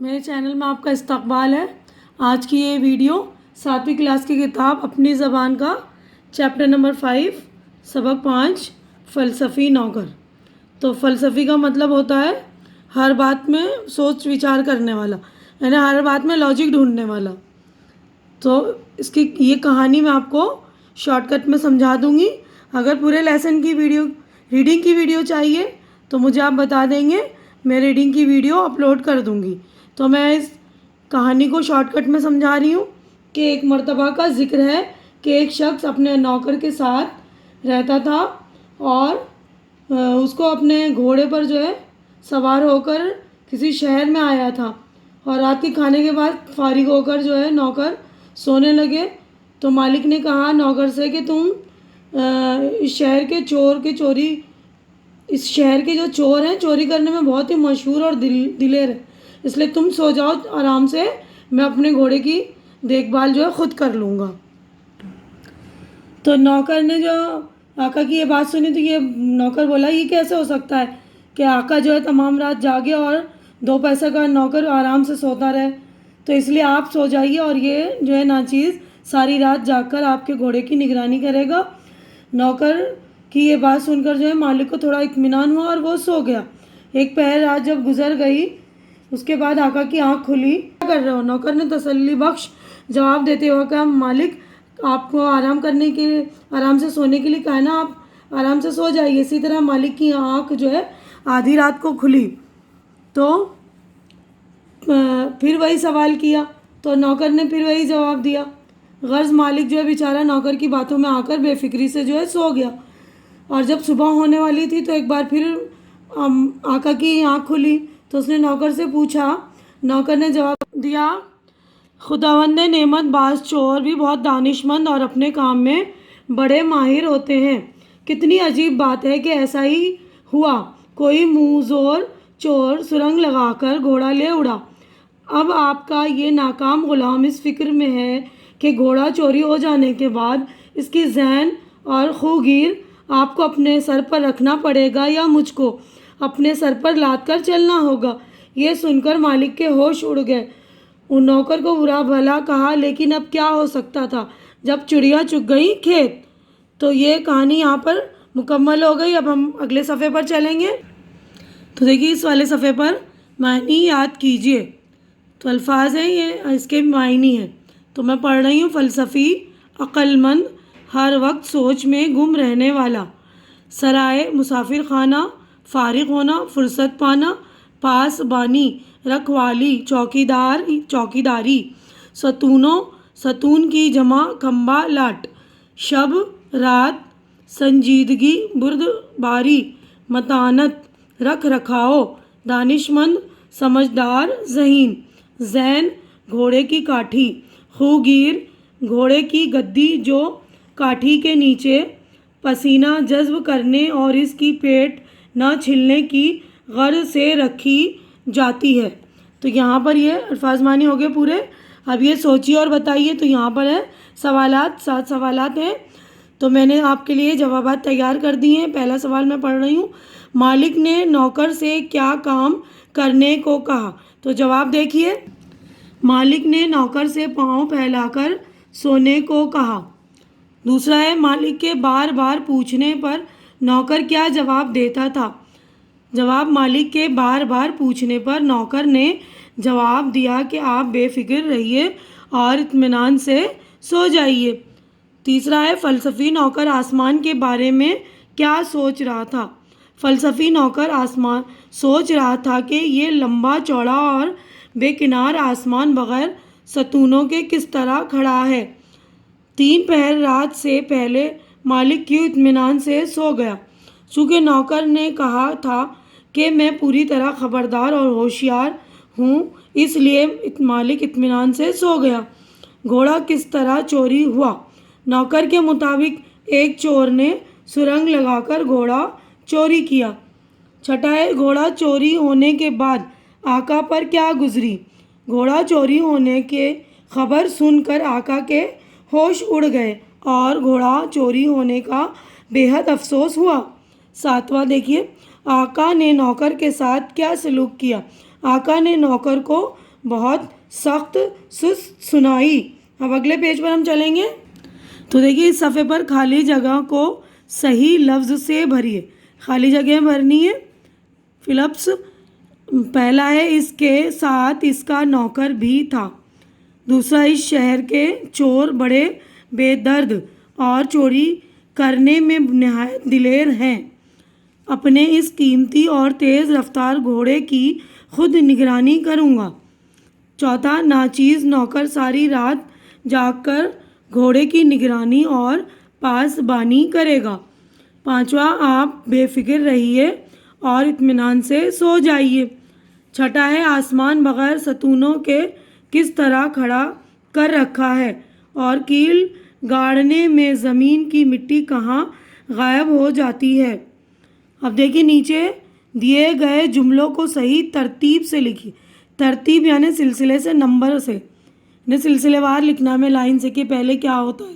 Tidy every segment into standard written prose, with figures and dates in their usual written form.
میرے چینل میں آپ کا استقبال ہے۔ آج کی یہ ویڈیو 7ویں کلاس کی کتاب اپنی زبان کا چیپٹر نمبر 5 سبق 5 فلسفی نوکر۔ تو فلسفی کا مطلب ہوتا ہے ہر بات میں سوچ وچار کرنے والا، یعنی ہر بات میں لاجک ڈھونڈنے والا۔ تو اس کی یہ کہانی میں آپ کو شارٹ کٹ میں سمجھا دوں گی۔ اگر پورے لیسن کی ریڈنگ کی ویڈیو چاہیے تو مجھے آپ بتا دیں گے، میں ریڈنگ کی ویڈیو اپلوڈ کر دوں گی۔ تو میں اس کہانی کو شارٹ کٹ میں سمجھا رہی ہوں کہ ایک مرتبہ کا ذکر ہے کہ ایک شخص اپنے نوکر کے ساتھ رہتا تھا اور اس کو اپنے گھوڑے پر سوار ہو کر کسی شہر میں آیا تھا، اور رات کے کھانے کے بعد فارغ ہو کر نوکر سونے لگے تو مالک نے کہا نوکر سے کہ تم اس شہر کے جو چور ہیں چوری کرنے میں بہت ہی مشہور اور دلیر ہے، اس لیے تم سو جاؤ آرام سے، میں اپنے گھوڑے کی دیکھ بھال خود کر لوں گا۔ تو نوکر نے آقا کی یہ بات سنی تو یہ نوکر بولا یہ کیسے ہو سکتا ہے کہ آقا تمام رات جاگے اور 2 پیسہ کا نوکر آرام سے سوتا رہے، تو اس لیے آپ سو جائیے اور یہ ناچیز ساری رات جاگ کر آپ کے گھوڑے کی نگرانی کرے گا۔ نوکر کی یہ بات سن کر مالک کو تھوڑا اطمینان ہوا اور وہ سو گیا۔ ایک پہر رات جب گزر گئی اس کے بعد آقا کی آنکھ کھلی۔ کیا کر رہے ہو؟ نوکر نے تسلی بخش جواب دیتے ہوئے کہا مالک آپ کو آرام سے سونے کے لیے کہا نا، آپ آرام سے سو جائیے۔ اسی طرح مالک کی آنکھ آدھی رات کو کھلی تو پھر وہی سوال کیا تو نوکر نے پھر وہی جواب دیا۔ غرض مالک بیچارہ نوکر کی باتوں میں آ کر بے فکری سے سو گیا، اور جب صبح ہونے والی تھی تو ایک بار پھر آقا کی آنکھ کھلی تو اس نے نوکر سے پوچھا۔ نوکر نے جواب دیا خداوند نعمت باز چور بھی بہت دانش مند اور اپنے کام میں بڑے ماہر ہوتے ہیں۔ کتنی عجیب بات ہے کہ ایسا ہی ہوا، کوئی منہ زور چور سرنگ لگا کر گھوڑا لے اڑا۔ اب آپ کا یہ ناکام غلام اس فکر میں ہے کہ گھوڑا چوری ہو جانے کے بعد اس کی ذہن اور خوگیر آپ کو اپنے سر پر رکھنا پڑے گا یا مجھ کو اپنے سر پر لاد کر چلنا ہوگا۔ یہ سن کر مالک کے ہوش اڑ گئے۔ ان نوکر کو برا بھلا کہا لیکن اب کیا ہو سکتا تھا جب چڑیا چگ گئی کھیت۔ تو یہ کہانی یہاں پر مکمل ہو گئی۔ اب ہم اگلے صفحے پر چلیں گے۔ تو دیکھیے اس والے صفحے پر معنی یاد کیجئے، تو الفاظ ہیں یہ، اس کے معنی ہیں تو میں پڑھ رہی ہوں۔ فلسفی، عقل مند، ہر وقت سوچ میں گم رہنے والا، سرائے مسافر خانہ، فارغ ہونا، فرصت پانا، پاس بانی، رکھوالی، چوکیداری، ستون کی جمع کھمبا لاٹ، شب رات، سنجیدگی، بردباری، متانت، رکھ رکھاؤ، دانش مند، سمجھدار، ذہین، ذہن، گھوڑے کی کاٹھی، خوگیر، گھوڑے کی گدی جو کاٹھی کے نیچے پسینہ جذب کرنے اور اس کی پیٹ نہ چھلنے کی غرض سے رکھی جاتی ہے۔ تو یہاں پر یہ الفاظ معنی ہو گئے پورے۔ اب یہ سوچیے اور بتائیے۔ تو یہاں پر ہے سوالات، 7 سوالات ہیں تو میں نے آپ کے لیے جوابات تیار کر دیے ہیں۔ پہلا سوال میں پڑھ رہی ہوں۔ مالک نے نوکر سے کیا کام کرنے کو کہا؟ تو جواب دیکھیے۔ مالک نے نوکر سے پاؤں پھیلا کر سونے کو کہا۔ دوسرا ہے مالک کے بار بار پوچھنے پر نوکر کیا جواب دیتا تھا؟ جواب مالک کے بار بار پوچھنے پر نوکر نے جواب دیا کہ آپ بے فکر رہیے اور اطمینان سے سو جائیے۔ تیسرا ہے فلسفی نوکر آسمان کے بارے میں کیا سوچ رہا تھا؟ فلسفی نوکر سوچ رہا تھا کہ یہ لمبا چوڑا اور بے کنار آسمان بغیر ستونوں کے کس طرح کھڑا ہے۔ 3 پہر رات سے پہلے مالک کیوں اطمینان سے سو گیا؟ چونکہ نوکر نے کہا تھا کہ میں پوری طرح خبردار اور ہوشیار ہوں، اس لیے مالک اطمینان سے سو گیا۔ گھوڑا کس طرح چوری ہوا؟ نوکر کے مطابق ایک چور نے سرنگ لگا کر گھوڑا چوری کیا۔ چھٹا ہے گھوڑا چوری ہونے کے بعد آقا پر کیا گزری؟ گھوڑا چوری ہونے کے خبر سن کر آقا کے ہوش اڑ گئے اور گھوڑا چوری ہونے کا بے حد افسوس ہوا۔ 7واں دیکھیے، آقا نے نوکر کے ساتھ کیا سلوک کیا؟ آقا نے نوکر کو بہت سخت سست سنائی۔ اب اگلے پیج پر ہم چلیں گے تو دیکھیے اس صفحے پر خالی جگہ کو صحیح لفظ سے بھریے۔ خالی جگہ بھرنی ہے۔ فلپس پہلا ہے اس کے ساتھ اس کا نوکر بھی تھا۔ دوسرا اس شہر کے چور بڑے بے درد اور چوری کرنے میں نہایت دلیر ہیں۔ اپنے اس قیمتی اور تیز رفتار گھوڑے کی خود نگرانی کروں گا۔ چوتھا ناچیز نوکر ساری رات جاگ کر گھوڑے کی نگرانی اور پاسبانی کرے گا۔ پانچواں آپ بے فکر رہیے اور اطمینان سے سو جائیے۔ چھٹا ہے آسمان بغیر ستونوں کے کس طرح کھڑا کر رکھا ہے اور کیل گاڑنے میں زمین کی مٹی کہاں غائب ہو جاتی ہے۔ اب دیکھیے نیچے دیے گئے جملوں کو صحیح ترتیب سے لکھیے۔ ترتیب یعنی سلسلے سے، نمبر سے، سلسلے وار لکھنا میں لائن سے کہ پہلے کیا ہوتا ہے۔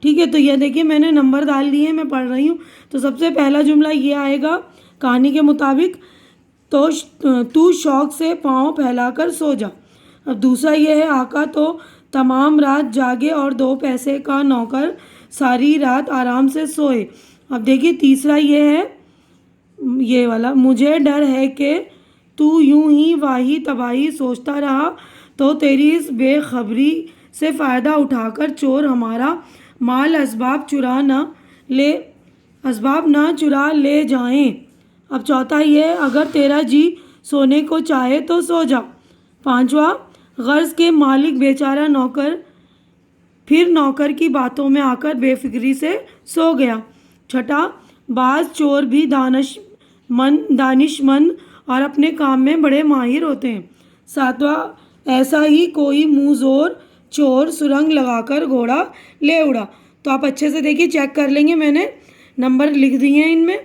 ٹھیک ہے، تو یہ دیکھیے میں نے نمبر ڈال دیے ہیں، میں پڑھ رہی ہوں۔ تو سب سے پہلا جملہ یہ آئے گا کہانی کے مطابق، تو شوق سے پاؤں پھیلا کر سو جا۔ اب دوسرا یہ ہے آقا تو تمام رات جاگے اور 2 پیسے کا نوکر ساری رات آرام سے سوئے۔ اب دیکھیے تیسرا یہ ہے یہ والا، مجھے ڈر ہے کہ تو یوں ہی واہی تباہی سوچتا رہا تو تیری اس بے خبری سے فائدہ اٹھا کر چور ہمارا مال اسباب نہ چرا لے جائیں۔ اب چوتھا یہ اگر تیرا جی سونے کو چاہے تو سو جا۔ پانچواں غرض کے مالک بیچارہ نوکر پھر نوکر کی باتوں میں آ کر بے فکری سے سو گیا۔ چھٹا بعض چور بھی دانش مند اور اپنے کام میں بڑے ماہر ہوتے ہیں۔ ساتواں ایسا ہی کوئی منہ زور چور سرنگ لگا کر گھوڑا لے اڑا۔ تو آپ اچھے سے دیکھیے چیک کر لیں گے، میں نے نمبر لکھ دیے ہیں ان میں۔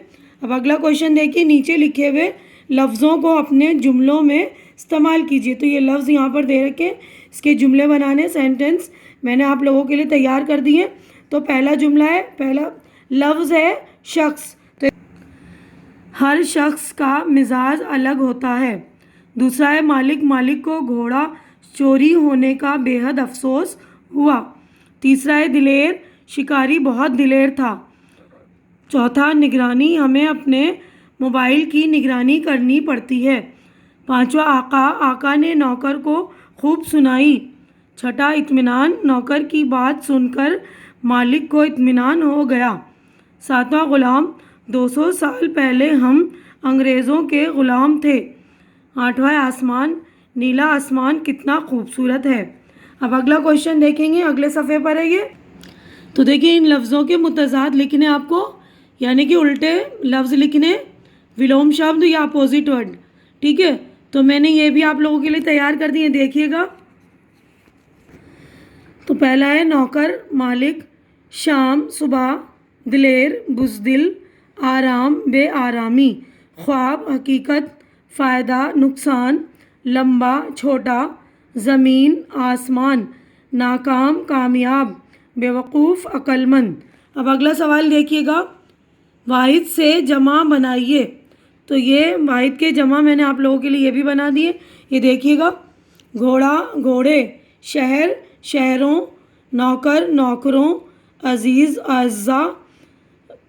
اب اگلا کوشچن دیکھیے، نیچے لکھے ہوئے لفظوں کو اپنے جملوں میں استعمال کیجیے۔ تو یہ لفظ یہاں پر دے رکھے، اس کے جملے بنانے، سینٹنس میں نے آپ لوگوں کے لیے تیار کر دیے۔ تو پہلا جملہ ہے، پہلا لفظ ہے شخص۔ تو ہر شخص کا مزاج الگ ہوتا ہے۔ دوسرا ہے مالک کو گھوڑا چوری ہونے کا بے حد افسوس ہوا۔ تیسرا ہے دلیر، شکاری بہت دلیر تھا۔ چوتھا نگرانی، ہمیں اپنے موبائل کی نگرانی کرنی پڑتی ہے۔ پانچواں آقا نے نوکر کو خوب سنائی۔ چھٹا اطمینان، نوکر کی بات سن کر مالک کو اطمینان ہو گیا۔ ساتواں غلام، 200 سال پہلے ہم انگریزوں کے غلام تھے۔ آٹھواں آسمان، نیلا آسمان کتنا خوبصورت ہے۔ اب اگلا کوشچن دیکھیں گے، اگلے صفحے پر ہے یہ۔ تو دیکھیں ان لفظوں کے متضاد لکھنے آپ کو، یعنی کہ الٹے لفظ لکھنے، ولوم شبد یا اپوزٹ ورڈ۔ ٹھیک ہے، تو میں نے یہ بھی آپ لوگوں کے لیے تیار کر دیے، دیکھیے گا۔ تو پہلا ہے نوکر، مالک، شام، صبح، دلیر، بزدل، آرام، بے آرامی، خواب، حقیقت، فائدہ، نقصان، لمبا، چھوٹا، زمین، آسمان، ناکام، کامیاب، بیوقوف، عقل مند۔ اب اگلا سوال دیکھیے گا، واحد سے جمع بنائیے۔ تو یہ واحد کے جمع میں نے آپ لوگوں کے لیے یہ بھی بنا دیے، یہ دیکھیے گا۔ گھوڑا، گھوڑے، شہر، شہروں، نوکر، نوکروں، عزیز، اعزاء،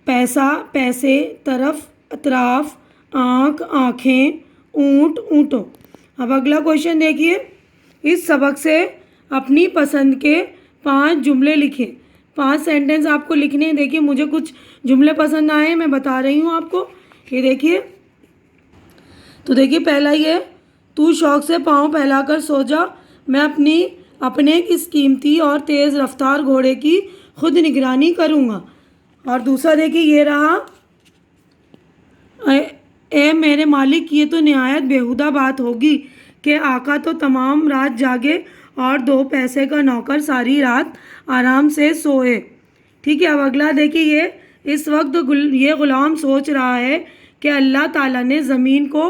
پیسہ، پیسے، طرف، اطراف، آنکھ، آنکھیں، اونٹ، اونٹوں۔ اب اگلا کوشچن دیکھیے، اس سبق سے اپنی پسند کے 5 جملے لکھیں۔ 5 سینٹنس آپ کو لکھنے ہیں۔ دیکھیے مجھے کچھ جملے پسند آئے، میں بتا رہی ہوں آپ کو، یہ دیکھیے۔ تو دیکھیے پہلا یہ، تو شوق سے پاؤں پھیلا کر سو جا، میں اپنے اس قیمتی اور تیز رفتار گھوڑے کی خود نگرانی کروں گا۔ اور دوسرا دیکھیے یہ رہا، اے میرے مالک یہ تو نہایت بیہودہ بات ہوگی کہ آقا تو تمام رات جاگے اور 2 پیسے کا نوکر ساری رات آرام سے سوئے۔ ٹھیک ہے، اب اگلا دیکھیے یہ، اس وقت یہ غلام سوچ رہا ہے کہ اللہ تعالیٰ نے زمین کو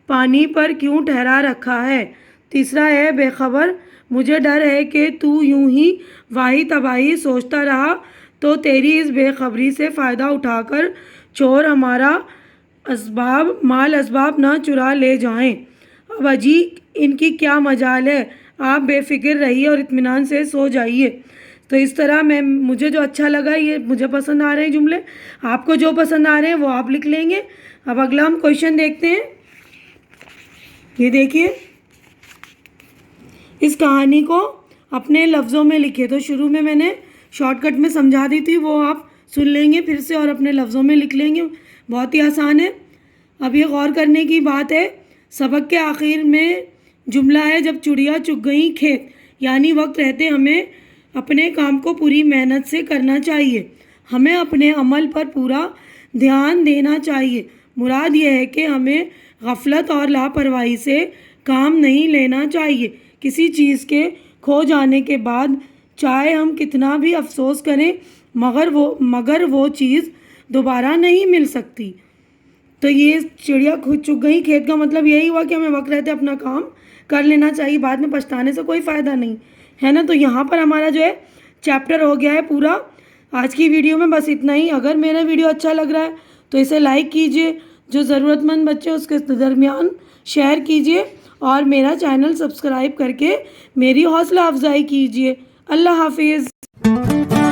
پانی پر کیوں ٹھہرا رکھا ہے۔ تیسرا ہے بے خبر، مجھے ڈر ہے کہ تو یوں ہی واہی تباہی سوچتا رہا تو تیری اس بے خبری سے فائدہ اٹھا کر چور ہمارا مال اسباب نہ چرا لے جائیں۔ اب اجی ان کی کیا مجال ہے، آپ بے فکر رہیے اور اطمینان سے سو جائیے۔ تو اس طرح مجھے جو اچھا لگا، یہ مجھے پسند آ رہے ہیں جملے، آپ کو جو پسند آ رہے ہیں وہ آپ لکھ لیں گے۔ اب اگلا ہم کویشچن دیکھتے ہیں۔ یہ دیکھیے، اس کہانی کو اپنے لفظوں میں لکھے۔ تو شروع میں نے شارٹ کٹ میں سمجھا دی تھی، وہ آپ سن لیں گے پھر سے اور اپنے لفظوں میں لکھ لیں گے، بہت ہی آسان ہے۔ اب یہ غور کرنے کی بات ہے، سبق کے آخر میں جملہ ہے جب چڑیا چگ گئیں کھیت، یعنی وقت رہتے ہمیں اپنے کام کو پوری محنت سے کرنا چاہیے، ہمیں اپنے عمل پر پورا دھیان دینا چاہیے۔ مراد یہ ہے کہ ہمیں غفلت اور لاپرواہی سے کام نہیں لینا چاہیے۔ کسی چیز کے کھو جانے کے بعد چاہے ہم کتنا بھی افسوس کریں مگر وہ چیز دوبارہ نہیں مل سکتی۔ تو یہ چڑیا چگ گئی کھیت کا مطلب یہی ہوا کہ ہمیں وقت رہتے اپنا کام کر لینا چاہیے، بعد میں پچھتانے سے کوئی فائدہ نہیں ہے نا۔ تو یہاں پر ہمارا جو ہے چیپٹر ہو گیا ہے پورا۔ آج کی ویڈیو میں بس اتنا ہی۔ اگر میرا ویڈیو اچھا لگ رہا ہے تو اسے لائک کیجئے، جو ضرورت مند بچے اس کے درمیان شیئر کیجئے، اور میرا چینل سبسکرائب کر کے میری حوصلہ افزائی کیجئے۔ اللہ حافظ۔